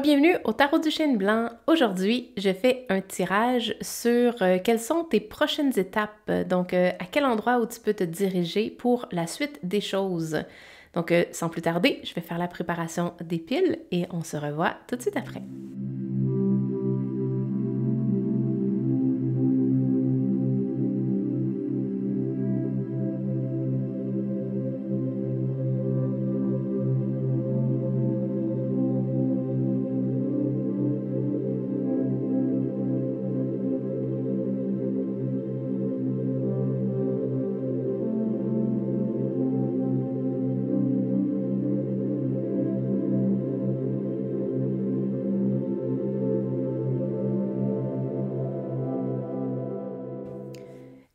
Bienvenue au Tarot du Chêne Blanc. Aujourd'hui, je fais un tirage sur quelles sont tes prochaines étapes, à quel endroit où tu peux te diriger pour la suite des choses. Sans plus tarder, je vais faire la préparation des piles et on se revoit tout de suite après.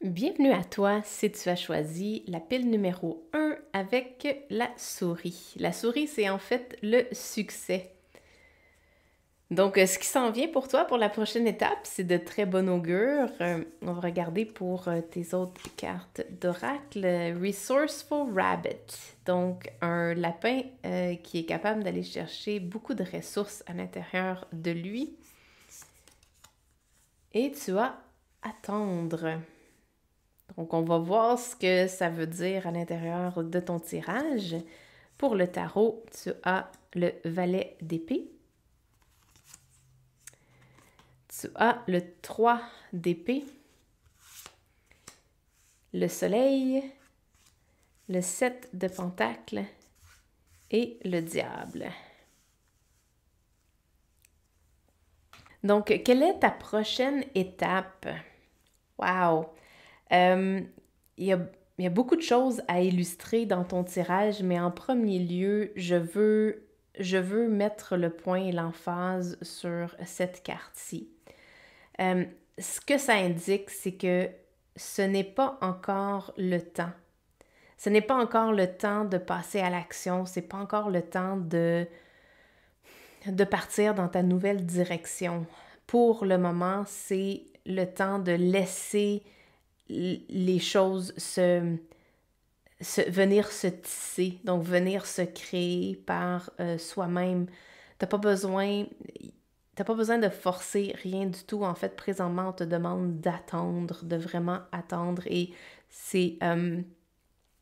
Bienvenue à toi si tu as choisi la pile numéro 1 avec la souris. La souris, c'est en fait le succès. Ce qui s'en vient pour toi pour la prochaine étape, c'est de très bon augure. On va regarder pour tes autres cartes d'oracle. Resourceful Rabbit. Donc, un lapin qui est capable d'aller chercher beaucoup de ressources à l'intérieur de lui. Et tu as attendre. Donc, on va voir ce que ça veut dire à l'intérieur de ton tirage. Pour le tarot, tu as le valet d'épée. Tu as le 3 d'épée, le soleil, le 7 de pentacle et le diable. Donc, quelle est ta prochaine étape? Wow! Il y a beaucoup de choses à illustrer dans ton tirage, mais en premier lieu, je veux mettre le point et l'emphase sur cette carte-ci. Ce que ça indique, c'est que ce n'est pas encore le temps. Ce n'est pas encore le temps de passer à l'action, c'est pas encore le temps de partir dans ta nouvelle direction. Pour le moment, c'est le temps de laisser les choses venir se tisser, donc venir se créer par soi-même. T'as pas besoin de forcer rien du tout. En fait, présentement, on te demande d'attendre, de vraiment attendre. Et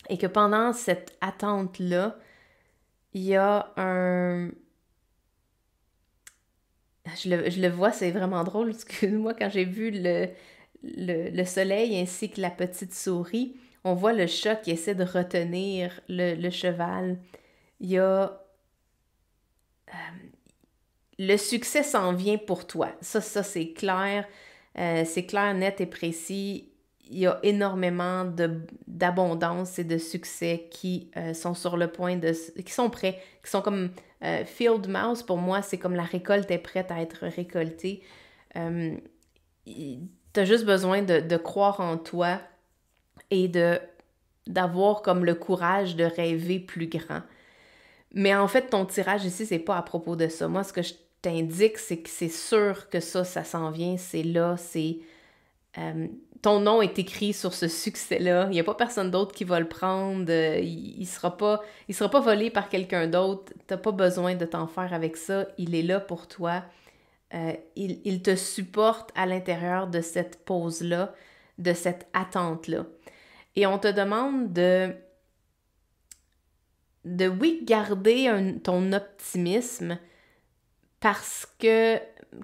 et que pendant cette attente-là, il y a un... Je le vois, c'est vraiment drôle. Excuse-moi, quand j'ai vu le soleil ainsi que la petite souris, on voit le chat qui essaie de retenir le cheval. Il y a... le succès s'en vient pour toi. Ça c'est clair. C'est clair, net et précis. Il y a énormément d'abondance et de succès qui sont sur le point qui sont prêts, qui sont comme field mouse. Pour moi, c'est comme la récolte est prête à être récoltée. T'as juste besoin de croire en toi et d'avoir comme le courage de rêver plus grand. Mais en fait, ton tirage ici, c'est pas à propos de ça. Moi, ce que je t'indique, c'est que c'est sûr que ça s'en vient, c'est là, c'est... ton nom est écrit sur ce succès-là. Il n'y a pas personne d'autre qui va le prendre. Il sera pas volé par quelqu'un d'autre. T'as pas besoin de t'en faire avec ça. Il est là pour toi. Il te supporte à l'intérieur de cette pause-là, de cette attente-là. Et on te demande oui, garder ton optimisme parce que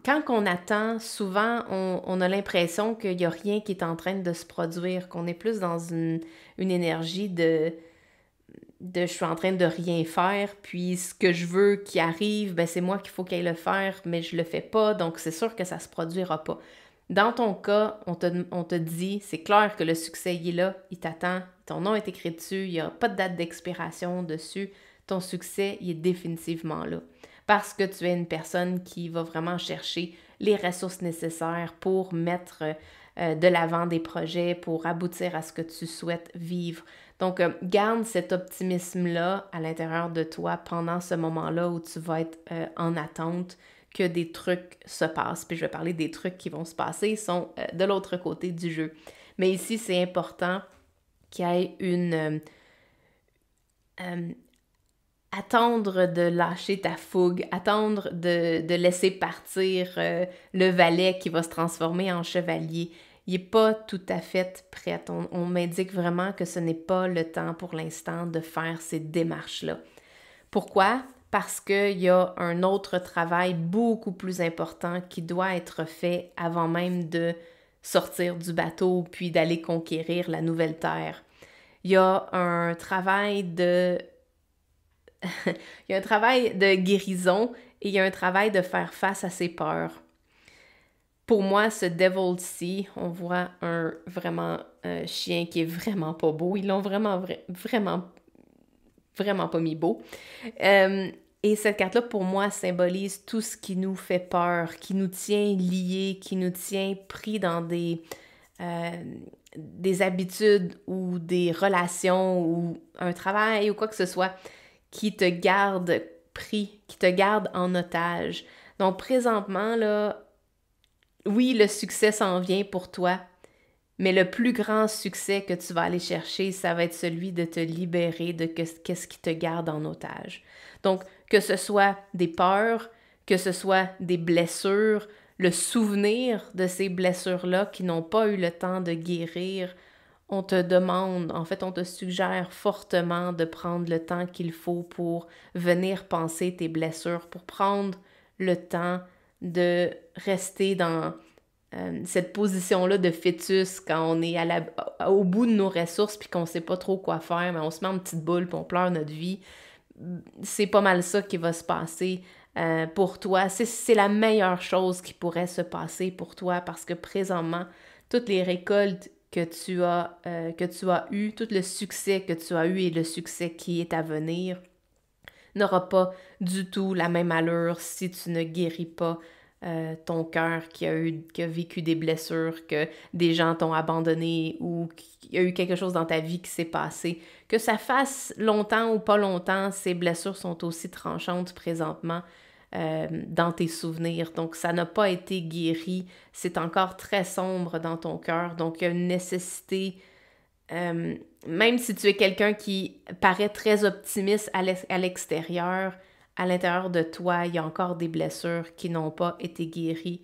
quand on attend, souvent, on a l'impression qu'il n'y a rien qui est en train de se produire, qu'on est plus dans une énergie de je suis en train de rien faire, puis ce que je veux qui arrive, ben c'est moi qu'il faut qu'il aille le faire, mais je le fais pas, donc c'est sûr que ça se produira pas. Dans ton cas, on te dit, c'est clair que le succès il est là, il t'attend, ton nom est écrit dessus, il n'y a pas de date d'expiration dessus, ton succès il est définitivement là. Parce que tu es une personne qui va vraiment chercher les ressources nécessaires pour mettre de l'avant des projets, pour aboutir à ce que tu souhaites vivre. Donc, garde cet optimisme-là à l'intérieur de toi pendant ce moment-là où tu vas être en attente que des trucs se passent. Puis je vais parler des trucs qui vont se passer, ils sont de l'autre côté du jeu. Mais ici, c'est important qu'il y ait une attendre de lâcher ta fougue, attendre de laisser partir le valet qui va se transformer en chevalier. Il n'est pas tout à fait prêt. On m'indique vraiment que ce n'est pas le temps pour l'instant de faire ces démarches-là. Pourquoi? Parce qu'il y a un autre travail beaucoup plus important qui doit être fait avant même de sortir du bateau puis d'aller conquérir la nouvelle terre. Il y a un travail de il y a un travail de guérison et il y a un travail de faire face à ses peurs. Pour moi, ce Devil-ci, on voit un chien qui est vraiment pas beau. Ils l'ont vraiment pas mis beau. Et cette carte-là, pour moi, symbolise tout ce qui nous fait peur, qui nous tient liés, qui nous tient pris dans des habitudes ou des relations ou un travail ou quoi que ce soit qui te garde pris, qui te garde en otage. Donc, présentement, là, oui, le succès s'en vient pour toi, mais le plus grand succès que tu vas aller chercher, ça va être celui de te libérer de qu'est-ce qui te garde en otage. Donc, que ce soit des peurs, que ce soit des blessures, le souvenir de ces blessures-là qui n'ont pas eu le temps de guérir, on te demande, en fait, on te suggère fortement de prendre le temps qu'il faut pour venir penser tes blessures, pour prendre le temps de rester dans cette position-là de fœtus quand on est au bout de nos ressources puis qu'on ne sait pas trop quoi faire, mais on se met en petite boule puis on pleure notre vie. C'est pas mal ça qui va se passer pour toi. C'est la meilleure chose qui pourrait se passer pour toi parce que présentement, toutes les récoltes que tu as eu, tout le succès que tu as eu et le succès qui est à venir n'aura pas du tout la même allure si tu ne guéris pas ton cœur qui a vécu des blessures, que des gens t'ont abandonné ou qu'il y a eu quelque chose dans ta vie qui s'est passé. Que ça fasse longtemps ou pas longtemps, ces blessures sont aussi tranchantes présentement dans tes souvenirs. Donc, ça n'a pas été guéri. C'est encore très sombre dans ton cœur. Donc, il y a une nécessité, même si tu es quelqu'un qui paraît très optimiste à l'extérieur, à l'intérieur de toi, il y a encore des blessures qui n'ont pas été guéries.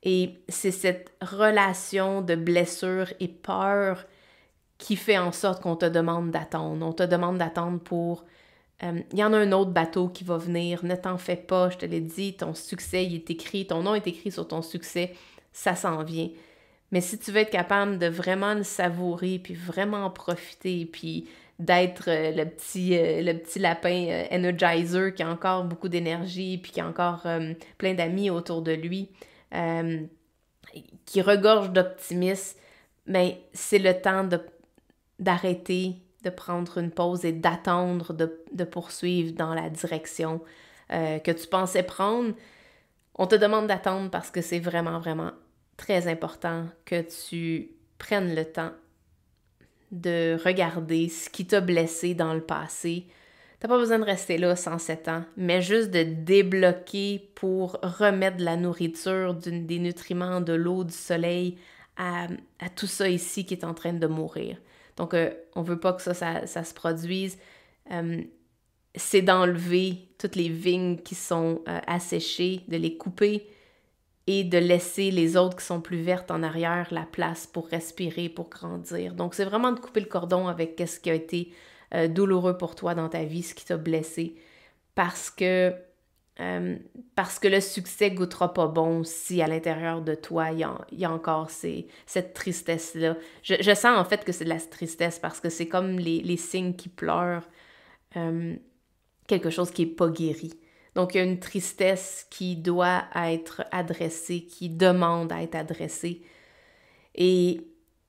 Et c'est cette relation de blessure et peur qui fait en sorte qu'on te demande d'attendre. On te demande d'attendre pour... il y en a un autre bateau qui va venir, ne t'en fais pas, je te l'ai dit, ton succès, il est écrit, ton nom est écrit sur ton succès, ça s'en vient. Mais si tu veux être capable de vraiment le savourer, puis vraiment en profiter, puis d'être le petit lapin energizer qui a encore beaucoup d'énergie, puis qui a encore plein d'amis autour de lui, qui regorge d'optimisme, mais c'est le temps d'arrêter, de prendre une pause et d'attendre de poursuivre dans la direction que tu pensais prendre. On te demande d'attendre parce que c'est vraiment, vraiment très important que tu prennes le temps de regarder ce qui t'a blessé dans le passé. T'as pas besoin de rester là 107 ans, mais juste de débloquer pour remettre de la nourriture, des nutriments, de l'eau, du soleil à tout ça ici qui est en train de mourir. Donc, on veut pas que ça se produise. C'est d'enlever toutes les vignes qui sont asséchées, de les couper et de laisser les autres qui sont plus vertes en arrière la place pour respirer, pour grandir. Donc, c'est vraiment de couper le cordon avec ce qui a été douloureux pour toi dans ta vie, ce qui t'a blessé, parce que le succès goûtera pas bon si à l'intérieur de toi, il y a encore cette tristesse-là. Je sens en fait que c'est de la tristesse parce que c'est comme les signes qui pleurent, quelque chose qui n'est pas guéri. Donc, il y a une tristesse qui doit être adressée, qui demande à être adressée. Et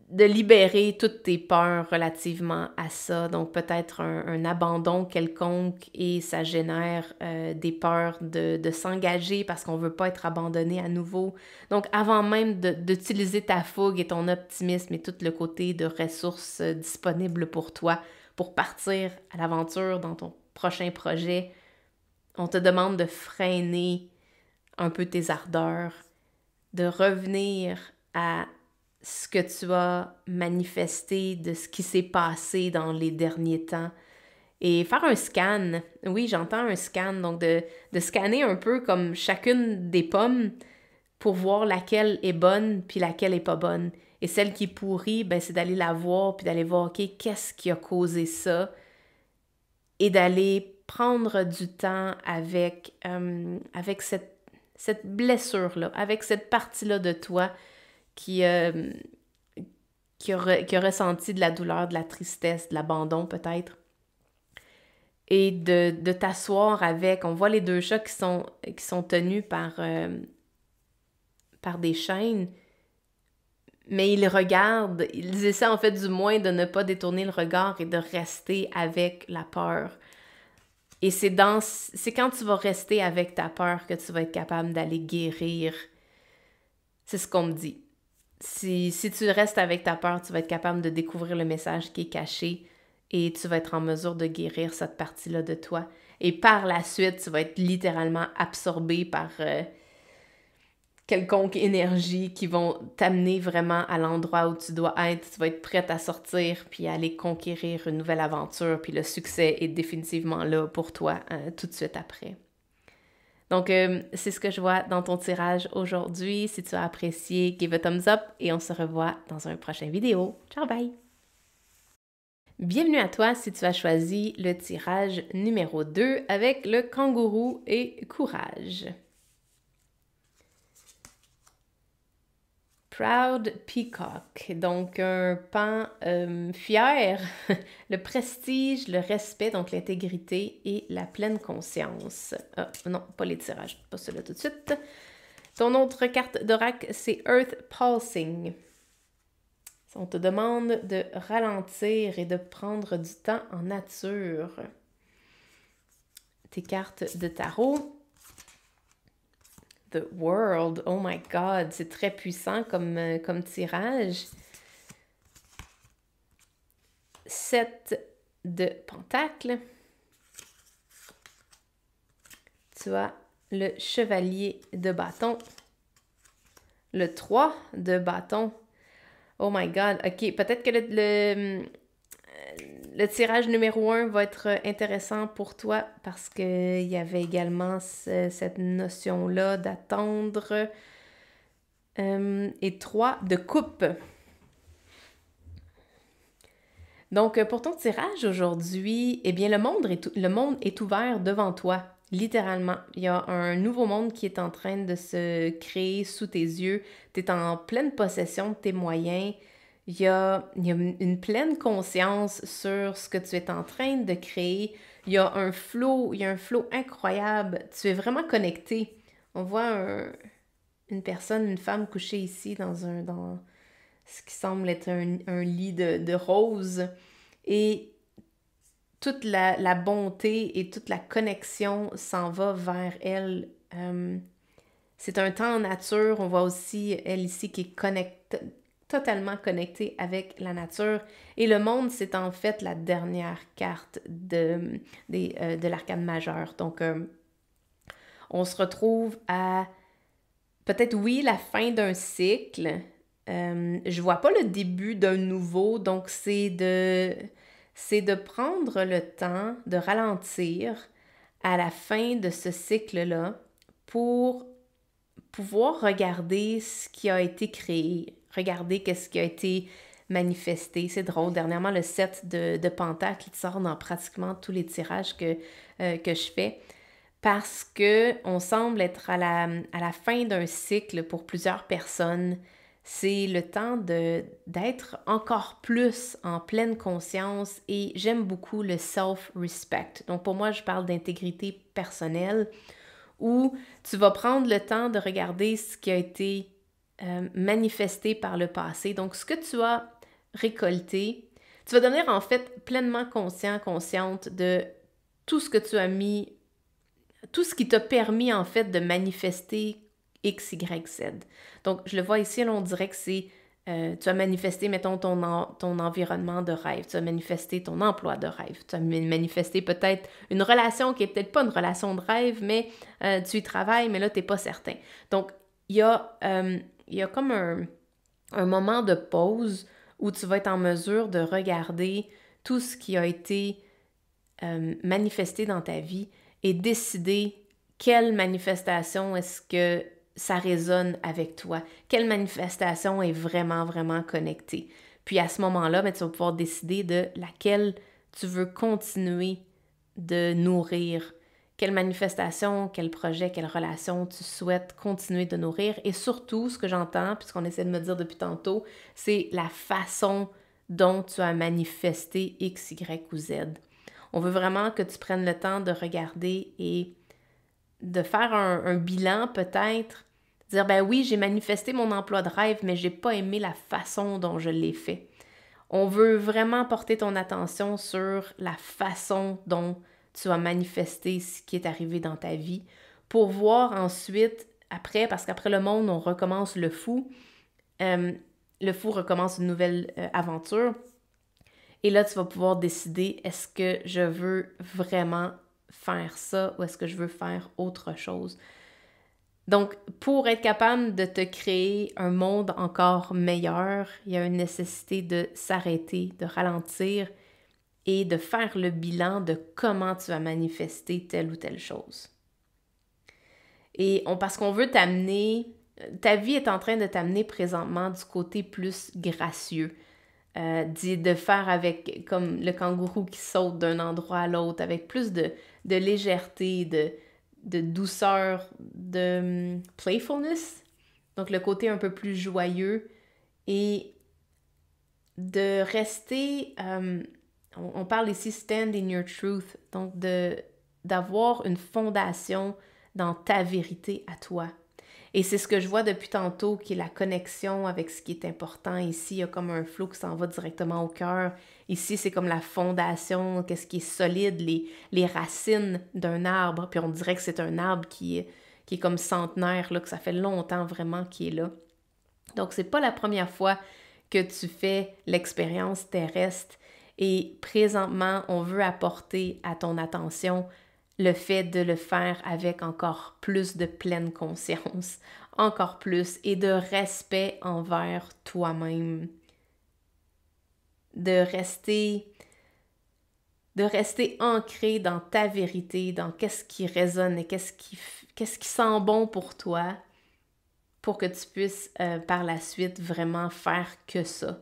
de libérer toutes tes peurs relativement à ça. Donc, peut-être un abandon quelconque et ça génère des peurs de s'engager parce qu'on ne veut pas être abandonné à nouveau. Donc, avant même d'utiliser ta fougue et ton optimisme et tout le côté de ressources disponibles pour toi pour partir à l'aventure dans ton prochain projet, on te demande de freiner un peu tes ardeurs, de revenir à ce que tu as manifesté, de ce qui s'est passé dans les derniers temps et faire un scan. Oui, j'entends un scan, donc de scanner un peu comme chacune des pommes pour voir laquelle est bonne puis laquelle est pas bonne. Et celle qui est pourrie, ben, c'est d'aller la voir puis d'aller voir, OK, qu'est-ce qui a causé ça? Et d'aller prendre du temps avec cette blessure-là, avec cette partie-là de toi qui, qui a ressenti de la douleur, de la tristesse, de l'abandon peut-être. Et de t'asseoir avec, on voit les deux chats qui sont tenus par des chaînes, mais ils regardent, ils essaient en fait du moins de ne pas détourner le regard et de rester avec la peur. Et c'est quand tu vas rester avec ta peur que tu vas être capable d'aller guérir. C'est ce qu'on me dit. Si tu restes avec ta peur, tu vas être capable de découvrir le message qui est caché et tu vas être en mesure de guérir cette partie-là de toi. Et par la suite, tu vas être littéralement absorbé par quelconque énergie qui vont t'amener vraiment à l'endroit où tu dois être. Tu vas être prête à sortir puis à aller conquérir une nouvelle aventure. Puis le succès est définitivement là pour toi tout de suite après. Donc, c'est ce que je vois dans ton tirage aujourd'hui. Si tu as apprécié, give a thumbs up et on se revoit dans un prochain vidéo. Ciao, bye! Bienvenue à toi si tu as choisi le tirage numéro 2 avec le kangourou et courage. Proud Peacock, donc un pan fier, le prestige, le respect, donc l'intégrité et la pleine conscience. Ah, non, pas les tirages, pas cela tout de suite. Ton autre carte d'oracle, c'est Earth Pulsing. On te demande de ralentir et de prendre du temps en nature. Tes cartes de tarot. The World, oh my God, c'est très puissant comme tirage. 7 de pentacles. Tu as le chevalier de bâton. Le 3 de bâton. Oh my God, ok, peut-être que le tirage numéro 1 va être intéressant pour toi parce qu'il y avait également cette notion-là d'attendre. Et 3 de coupe. Donc, pour ton tirage aujourd'hui, eh bien, le monde est ouvert devant toi, littéralement. Il y a un nouveau monde qui est en train de se créer sous tes yeux. Tu es en pleine possession de tes moyens. Il y a une pleine conscience sur ce que tu es en train de créer. Il y a un flow incroyable. Tu es vraiment connecté. On voit une personne, une femme couchée ici dans ce qui semble être un lit de roses. Et toute la bonté et toute la connexion s'en va vers elle. C'est un temps en nature. On voit aussi elle ici qui est totalement connectée avec la nature. Et le monde, c'est en fait la dernière carte de l'arcane majeur. Donc, on se retrouve à peut-être, oui, la fin d'un cycle. Je vois pas le début d'un nouveau, donc c'est de prendre le temps de ralentir à la fin de ce cycle-là pour pouvoir regarder ce qui a été créé, regarder qu'est-ce qui a été manifesté. C'est drôle, dernièrement, le 7 de pentacles qui sort dans pratiquement tous les tirages que je fais parce qu'on semble être à la fin d'un cycle pour plusieurs personnes. C'est le temps d'être encore plus en pleine conscience et j'aime beaucoup le self-respect. Donc pour moi, je parle d'intégrité personnelle où tu vas prendre le temps de regarder ce qui a été manifesté par le passé. Donc ce que tu as récolté, tu vas devenir en fait pleinement consciente de tout ce que tu as mis, tout ce qui t'a permis en fait de manifester X, Y, Z. Donc, je le vois ici, là, on dirait que c'est, tu as manifesté, mettons, ton environnement de rêve, tu as manifesté ton emploi de rêve, tu as manifesté peut-être une relation qui est peut-être pas une relation de rêve, mais tu y travailles, mais là, tu n'es pas certain. Donc, il y a comme un moment de pause où tu vas être en mesure de regarder tout ce qui a été manifester dans ta vie et décider quelle manifestation est-ce que ça résonne avec toi, quelle manifestation est vraiment, vraiment connectée. Puis à ce moment-là, tu vas pouvoir décider de laquelle tu veux continuer de nourrir, quelle manifestation, quel projet, quelle relation tu souhaites continuer de nourrir. Et surtout, ce que j'entends, puis ce qu'on essaie de me dire depuis tantôt, c'est la façon dont tu as manifesté X, Y ou Z. On veut vraiment que tu prennes le temps de regarder et de faire un bilan peut-être, dire ben oui, j'ai manifesté mon emploi de rêve, mais j'ai pas aimé la façon dont je l'ai fait. On veut vraiment porter ton attention sur la façon dont tu as manifesté ce qui est arrivé dans ta vie pour voir ensuite, après, parce qu'après le monde, on recommence le fou. Le fou recommence une nouvelle aventure. Et là, tu vas pouvoir décider, est-ce que je veux vraiment faire ça ou est-ce que je veux faire autre chose? Donc, pour être capable de te créer un monde encore meilleur, il y a une nécessité de s'arrêter, de ralentir et de faire le bilan de comment tu as manifesté telle ou telle chose. Et parce qu'on veut t'amener, ta vie est en train de t'amener présentement du côté plus gracieux, de faire avec, comme le kangourou qui saute d'un endroit à l'autre, avec plus de légèreté, de douceur, de playfulness, donc le côté un peu plus joyeux, et de rester, on parle ici stand in your truth, donc d'avoir une fondation dans ta vérité à toi. Et c'est ce que je vois depuis tantôt, qui est la connexion avec ce qui est important. Ici, il y a comme un flot qui s'en va directement au cœur. Ici, c'est comme la fondation, qu'est-ce qui est solide, les racines d'un arbre. Puis on dirait que c'est un arbre qui est comme centenaire, là, que ça fait longtemps vraiment qu'il est là. Donc, c'est pas la première fois que tu fais l'expérience terrestre. Et présentement, on veut apporter à ton attention le fait de le faire avec encore plus de pleine conscience, encore plus, et de respect envers toi-même. De rester ancré dans ta vérité, dans qu'est-ce qui résonne et qu'est-ce qui sent bon pour toi, pour que tu puisses par la suite vraiment faire que ça.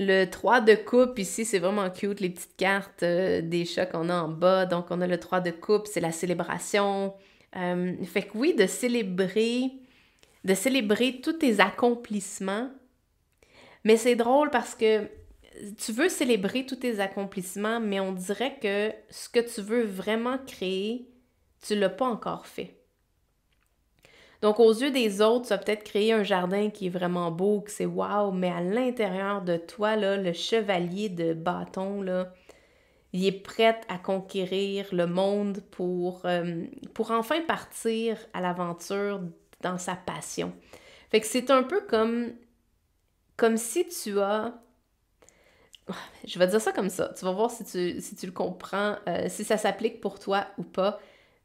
Le 3 de coupe, ici, c'est vraiment cute, les petites cartes des chats qu'on a en bas. Donc, on a le 3 de coupe, c'est la célébration. Fait que oui, de célébrer tous tes accomplissements. Mais c'est drôle parce que tu veux célébrer tous tes accomplissements, mais on dirait que ce que tu veux vraiment créer, tu l'as pas encore fait. Donc, aux yeux des autres, tu vas peut-être créer un jardin qui est vraiment beau, que c'est wow, mais à l'intérieur de toi, là, le chevalier de bâton, là, il est prêt à conquérir le monde pour enfin partir à l'aventure dans sa passion. Fait que c'est un peu comme si tu as... Je vais dire ça comme ça. Tu vas voir si tu le comprends, si ça s'applique pour toi ou pas.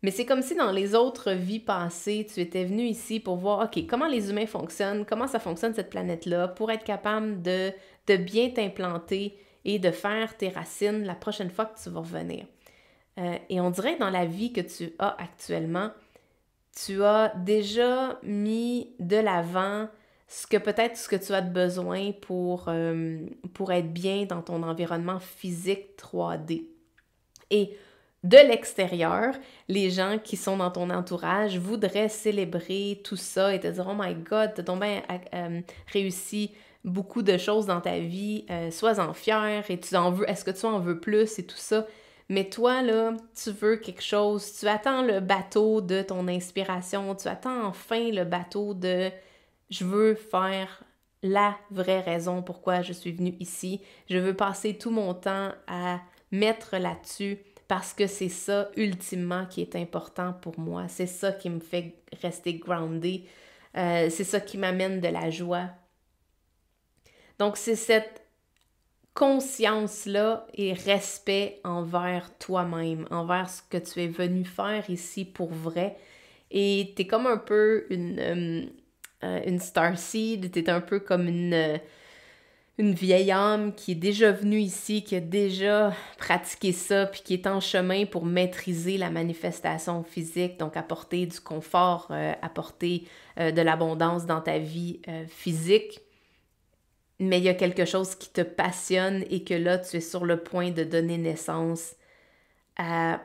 Mais c'est comme si dans les autres vies passées, tu étais venu ici pour voir, OK, comment les humains fonctionnent, comment ça fonctionne cette planète-là, pour être capable de bien t'implanter et de faire tes racines la prochaine fois que tu vas revenir. Et on dirait que dans la vie que tu as actuellement, tu as déjà mis de l'avant ce que tu as de besoin pour être bien dans ton environnement physique 3D. Et de l'extérieur, les gens qui sont dans ton entourage voudraient célébrer tout ça et te dire « Oh my God, t'as donc bien réussi beaucoup de choses dans ta vie, sois-en fier et est-ce que tu en veux plus et tout ça. » Mais toi, là, tu veux quelque chose, tu attends le bateau de ton inspiration, tu attends enfin le bateau de « Je veux faire la vraie raison pourquoi je suis venue ici, je veux passer tout mon temps à mettre là-dessus. » Parce que c'est ça, ultimement, qui est important pour moi. C'est ça qui me fait rester grounded. C'est ça qui m'amène de la joie. Donc, c'est cette conscience-là et respect envers toi-même, envers ce que tu es venu faire ici pour vrai. Et t'es comme un peu une starseed, t'es un peu comme une une vieille âme qui est déjà venue ici, qui a déjà pratiqué ça, puis qui est en chemin pour maîtriser la manifestation physique, donc apporter du confort, apporter de l'abondance dans ta vie physique. Mais il y a quelque chose qui te passionne et que là, tu es sur le point de donner naissance à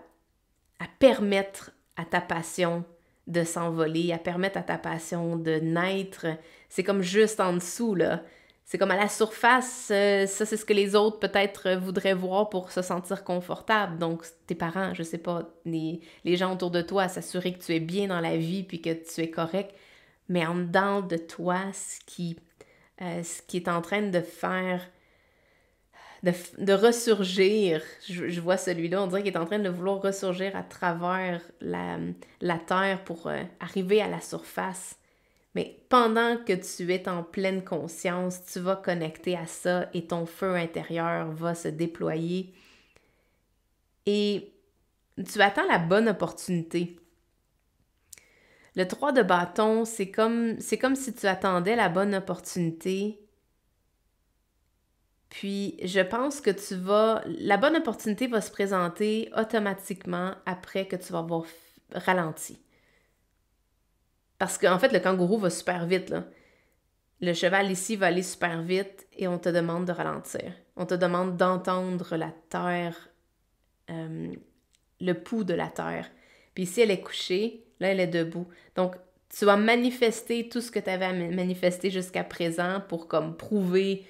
permettre à ta passion de s'envoler, à permettre à ta passion de naître. C'est comme juste en dessous, là. C'est comme à la surface, ça c'est ce que les autres peut-être voudraient voir pour se sentir confortable. Donc tes parents, je sais pas, les gens autour de toi, s'assurer que tu es bien dans la vie puis que tu es correct. Mais en dedans de toi, ce qui est en train de faire, de ressurgir, je vois celui-là, on dirait qu'il est en train de vouloir ressurgir à travers la terre pour arriver à la surface. Mais pendant que tu es en pleine conscience, tu vas connecter à ça et ton feu intérieur va se déployer. Et tu attends la bonne opportunité. Le 3 de bâton, c'est comme si tu attendais la bonne opportunité. Puis, je pense que la bonne opportunité va se présenter automatiquement après que tu vas avoir ralenti. Parce qu'en fait, le kangourou va super vite, là. Le cheval ici va aller super vite et on te demande de ralentir. On te demande d'entendre la terre, le pouls de la terre. Puis ici, elle est couchée, là, elle est debout. Donc, tu vas manifester tout ce que tu avais à manifester jusqu'à présent pour comme prouver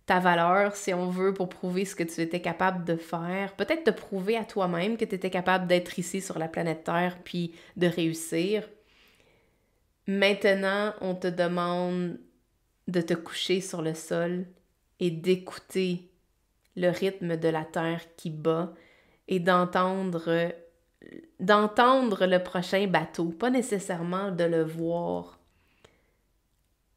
ta valeur, si on veut, pour prouver ce que tu étais capable de faire. Peut-être te prouver à toi-même que tu étais capable d'être ici sur la planète Terre puis de réussir. Maintenant, on te demande de te coucher sur le sol et d'écouter le rythme de la terre qui bat et d'entendre le prochain bateau, pas nécessairement de le voir.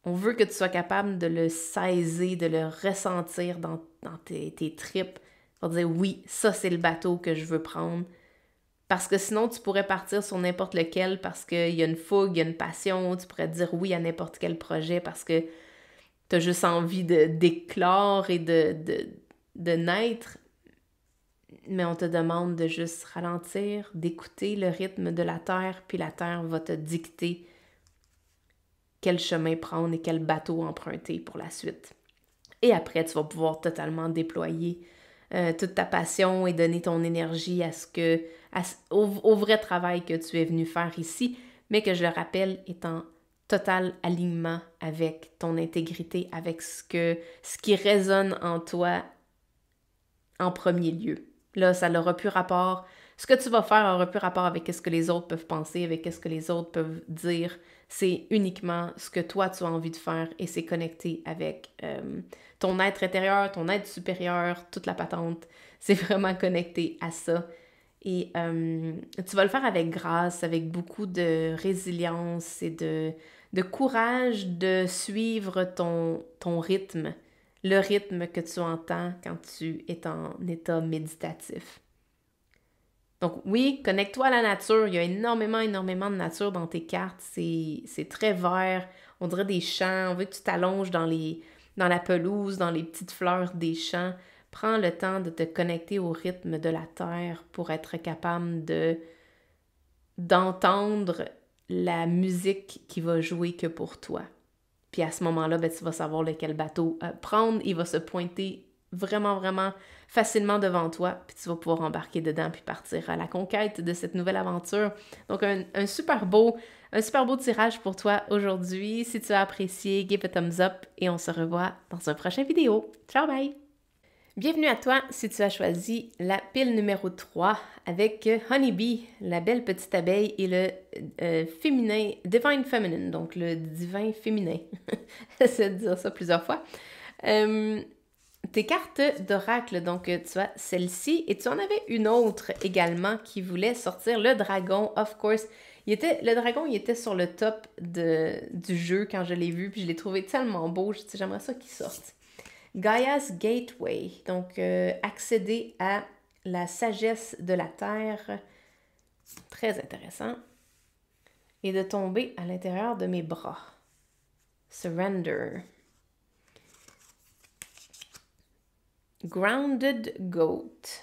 On veut que tu sois capable de le saisir, de le ressentir dans tes tripes, pour dire oui, ça c'est le bateau que je veux prendre. Parce que sinon, tu pourrais partir sur n'importe lequel parce qu'il y a une fougue, il y a une passion, tu pourrais dire oui à n'importe quel projet parce que tu as juste envie d'éclore et de naître. Mais on te demande de juste ralentir, d'écouter le rythme de la terre, puis la terre va te dicter quel chemin prendre et quel bateau emprunter pour la suite. Et après, tu vas pouvoir totalement déployer toute ta passion et donner ton énergie au vrai travail que tu es venu faire ici, mais que je le rappelle est en total alignement avec ton intégrité, avec ce qui résonne en toi en premier lieu. Là, ça n'aura plus rapport. Ce que tu vas faire n'aura plus rapport avec ce que les autres peuvent penser, avec ce que les autres peuvent dire. C'est uniquement ce que toi, tu as envie de faire et c'est connecté avec ton être intérieur, ton être supérieur, toute la patente. C'est vraiment connecté à ça. Et tu vas le faire avec grâce, avec beaucoup de résilience et de courage de suivre ton rythme, le rythme que tu entends quand tu es en état méditatif. Donc oui, connecte-toi à la nature. Il y a énormément de nature dans tes cartes. C'est très vert. On dirait des champs. On veut que tu t'allonges dans la pelouse, dans les petites fleurs des champs. Prends le temps de te connecter au rythme de la terre pour être capable d'entendre la musique qui va jouer que pour toi. Puis à ce moment-là, ben, tu vas savoir lequel bateau prendre. Il va se pointer vraiment, vraiment facilement devant toi. Puis tu vas pouvoir embarquer dedans puis partir à la conquête de cette nouvelle aventure. Donc, un super beau tirage pour toi aujourd'hui. Si tu as apprécié, give a thumbs up et on se revoit dans un prochain vidéo. Ciao, bye! Bienvenue à toi si tu as choisi la pile numéro 3 avec Honeybee, la belle petite abeille et le féminin, Divine Feminine, donc le divin féminin. J'essaie de dire ça plusieurs fois. Tes cartes d'oracle, donc tu as celle-ci et tu en avais une autre également qui voulait sortir, le dragon, of course. Le dragon, il était sur le top du jeu quand je l'ai vu, puis je l'ai trouvé tellement beau, j'aimerais ça qu'il sorte. Gaia's Gateway, donc accéder à la sagesse de la Terre, très intéressant, et de tomber à l'intérieur de mes bras. Surrender. Grounded Goat.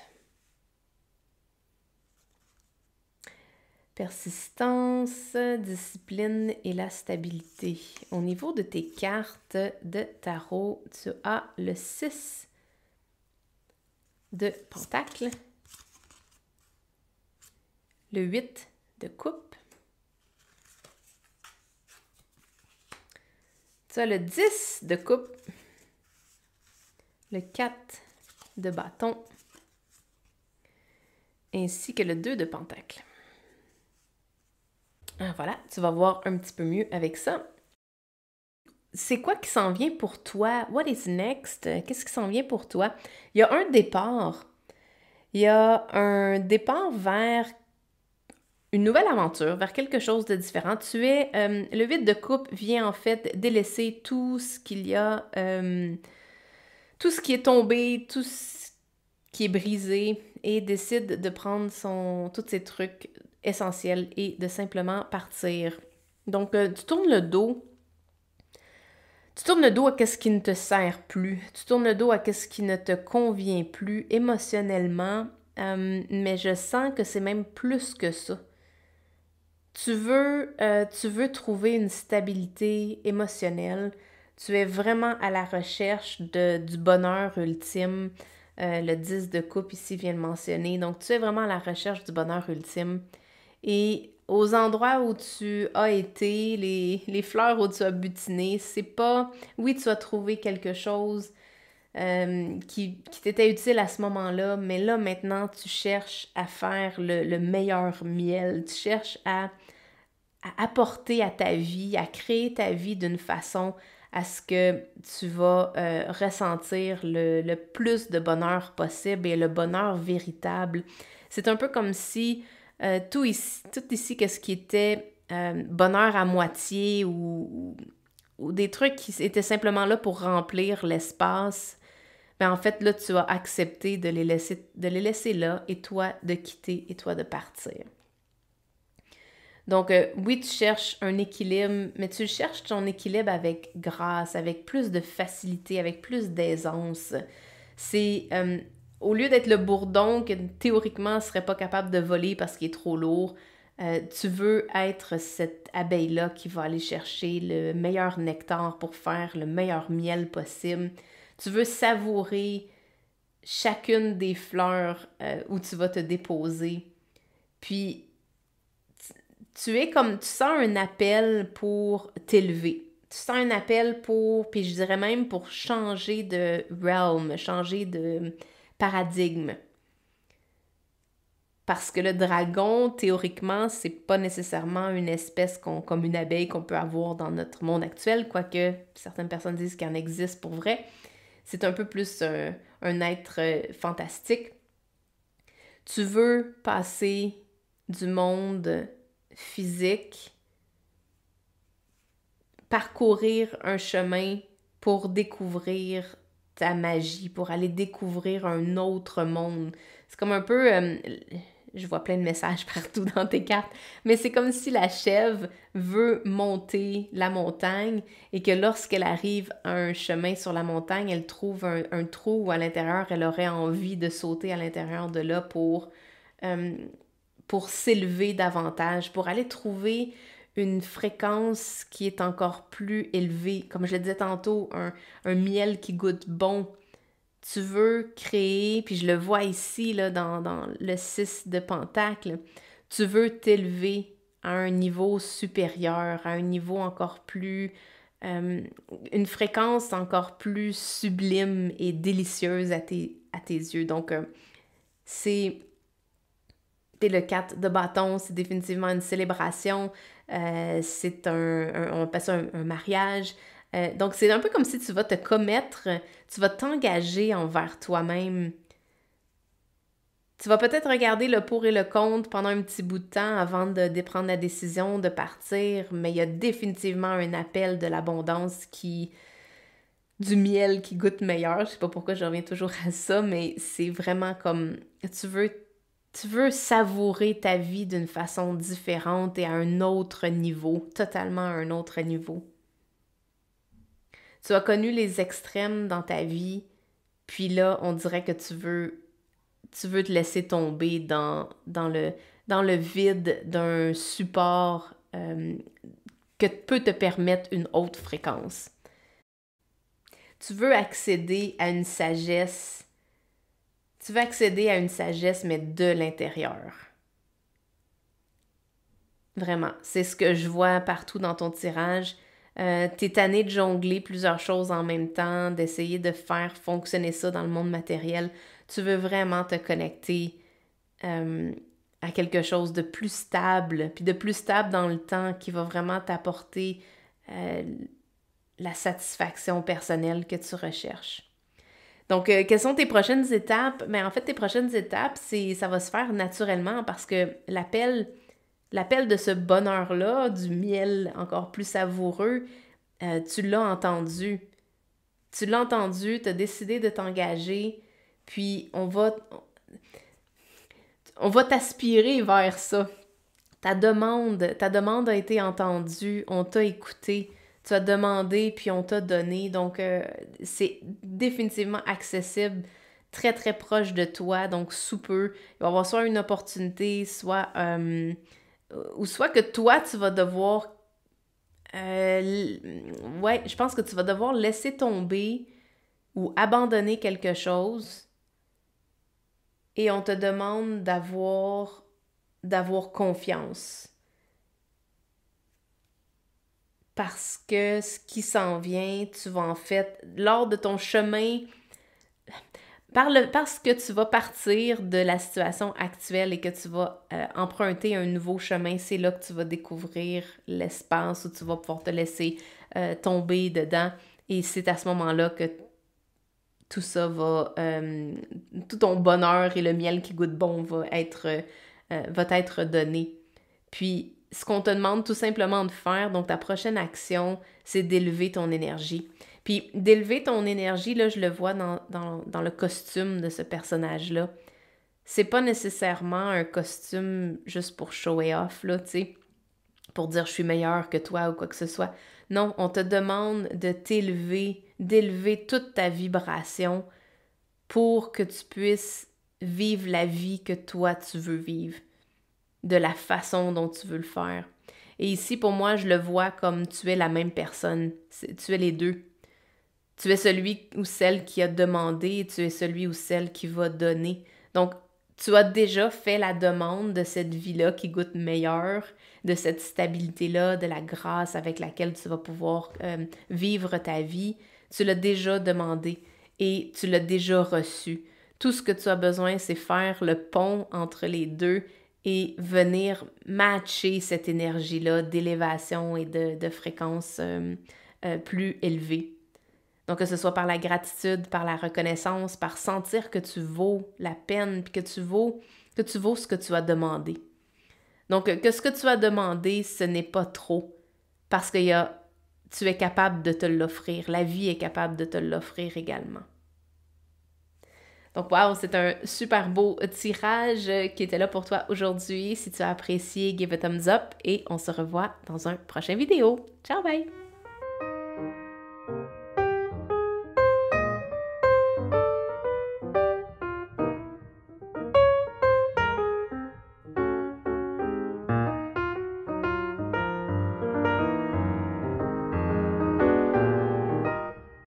Persistance, discipline et la stabilité. Au niveau de tes cartes de tarot, tu as le 6 de Pentacle, le 8 de Coupe, tu as le 10 de Coupe, le 4 de Bâton, ainsi que le 2 de Pentacle. Voilà, tu vas voir un petit peu mieux avec ça. C'est quoi qui s'en vient pour toi? What is next? Qu'est-ce qui s'en vient pour toi? Il y a un départ. Il y a un départ vers une nouvelle aventure, vers quelque chose de différent. Le 8 de coupe vient en fait délaisser tout ce qu'il y a, tout ce qui est tombé, tout ce qui est brisé et décide de prendre tous ses trucs essentiels et de simplement partir. Donc, tu tournes le dos. Tu tournes le dos à ce qui ne te sert plus. Tu tournes le dos à ce qui ne te convient plus émotionnellement. Mais je sens que c'est même plus que ça. Tu veux trouver une stabilité émotionnelle. Tu es vraiment à la recherche du bonheur ultime. Le 10 de coupe ici vient de mentionner. Donc, tu es vraiment à la recherche du bonheur ultime. Et aux endroits où tu as été, les fleurs où tu as butiné, c'est pas... Oui, tu as trouvé quelque chose qui t'était utile à ce moment-là, mais là, maintenant, tu cherches à faire le meilleur miel. Tu cherches à apporter à ta vie, à créer ta vie d'une façon à ce que tu vas ressentir le plus de bonheur possible et le bonheur véritable. C'est un peu comme si tout ici, qu'est-ce qui était bonheur à moitié ou des trucs qui étaient simplement là pour remplir l'espace, ben en fait, là, tu as accepté de les laisser là et toi de quitter et toi de partir. Donc, oui, tu cherches un équilibre, mais tu cherches ton équilibre avec grâce, avec plus de facilité, avec plus d'aisance. C'est, au lieu d'être le bourdon que théoriquement ne serait pas capable de voler parce qu'il est trop lourd, tu veux être cette abeille-là qui va aller chercher le meilleur nectar pour faire le meilleur miel possible. Tu veux savourer chacune des fleurs où tu vas te déposer. Puis, tu sens un appel pour t'élever. Tu sens un appel puis je dirais même pour changer de realm, changer de paradigme. Parce que le dragon, théoriquement, c'est pas nécessairement une espèce comme une abeille qu'on peut avoir dans notre monde actuel, quoique certaines personnes disent qu'il en existe pour vrai. C'est un peu plus un être fantastique. Tu veux passer du monde physique, parcourir un chemin pour découvrir ta magie, pour aller découvrir un autre monde. C'est comme un peu... je vois plein de messages partout dans tes cartes, mais c'est comme si la chèvre veut monter la montagne et que lorsqu'elle arrive à un chemin sur la montagne, elle trouve un trou où à l'intérieur, elle aurait envie de sauter à l'intérieur de là pour s'élever davantage, pour aller trouver une fréquence qui est encore plus élevée. Comme je le disais tantôt, un miel qui goûte bon. Tu veux créer, puis je le vois ici là, dans le 6 de Pentacle, tu veux t'élever à un niveau supérieur, à un niveau encore plus... une fréquence encore plus sublime et délicieuse à tes yeux. Donc, c'est le 4 de bâton, c'est définitivement une célébration. C'est on appelle ça un mariage. Donc, c'est un peu comme si tu vas te commettre, tu vas t'engager envers toi-même. Tu vas peut-être regarder le pour et le contre pendant un petit bout de temps avant de prendre la décision de partir, mais il y a définitivement un appel de l'abondance du miel qui goûte meilleur. Je sais pas pourquoi je reviens toujours à ça, mais c'est vraiment comme tu veux savourer ta vie d'une façon différente et à un autre niveau, totalement à un autre niveau. Tu as connu les extrêmes dans ta vie Puis là, on dirait que tu veux te laisser tomber dans le vide d'un support que peut te permettre une haute fréquence. Tu veux accéder à une sagesse. Tu veux accéder à une sagesse, mais de l'intérieur. Vraiment, c'est ce que je vois partout dans ton tirage. T'es tanné de jongler plusieurs choses en même temps, d'essayer de faire fonctionner ça dans le monde matériel. Tu veux vraiment te connecter à quelque chose de plus stable, puis de plus stable dans le temps qui va vraiment t'apporter la satisfaction personnelle que tu recherches. Donc, quelles sont tes prochaines étapes? Mais en fait, tes prochaines étapes, ça va se faire naturellement parce que l'appel de ce bonheur-là, du miel encore plus savoureux, tu l'as entendu. Tu l'as entendu, tu as décidé de t'engager, puis on va t'aspirer vers ça. Ta demande a été entendue, on t'a écouté, tu as demandé, puis on t'a donné. Donc, c'est définitivement accessible, très, très proche de toi, donc sous peu. Il va y avoir soit une opportunité, soit que toi, tu vas devoir... je pense que tu vas devoir laisser tomber ou abandonner quelque chose et on te demande d'avoir confiance. Parce que ce qui s'en vient, tu vas en fait, lors de ton chemin, parce que tu vas partir de la situation actuelle et que tu vas emprunter un nouveau chemin, c'est là que tu vas découvrir l'espace où tu vas pouvoir te laisser tomber dedans. Et c'est à ce moment-là que tout ça tout ton bonheur et le miel qui goûte bon va être donné. Puis, ce qu'on te demande tout simplement de faire, donc ta prochaine action, c'est d'élever ton énergie. Puis d'élever ton énergie, là, je le vois dans le costume de ce personnage-là. C'est pas nécessairement un costume juste pour show it off, là, tu sais, pour dire je suis meilleur que toi ou quoi que ce soit. Non, on te demande de t'élever, d'élever toute ta vibration pour que tu puisses vivre la vie que toi tu veux vivre, de la façon dont tu veux le faire. Et ici, pour moi, je le vois comme tu es la même personne. Tu es les deux. Tu es celui ou celle qui a demandé et tu es celui ou celle qui va donner. Donc, tu as déjà fait la demande de cette vie-là qui goûte meilleure, de cette stabilité-là, de la grâce avec laquelle tu vas pouvoir vivre ta vie. Tu l'as déjà demandé et tu l'as déjà reçu. Tout ce que tu as besoin, c'est faire le pont entre les deux et venir matcher cette énergie-là d'élévation et de fréquence plus élevée. Donc, que ce soit par la gratitude, par la reconnaissance, par sentir que tu vaux la peine, puis que tu vaux ce que tu as demandé. Donc, que ce que tu as demandé, ce n'est pas trop, parce que tu es capable de te l'offrir. La vie est capable de te l'offrir également. Donc, wow, c'est un super beau tirage qui était là pour toi aujourd'hui. Si tu as apprécié, give a thumbs up et on se revoit dans un prochain vidéo. Ciao, bye!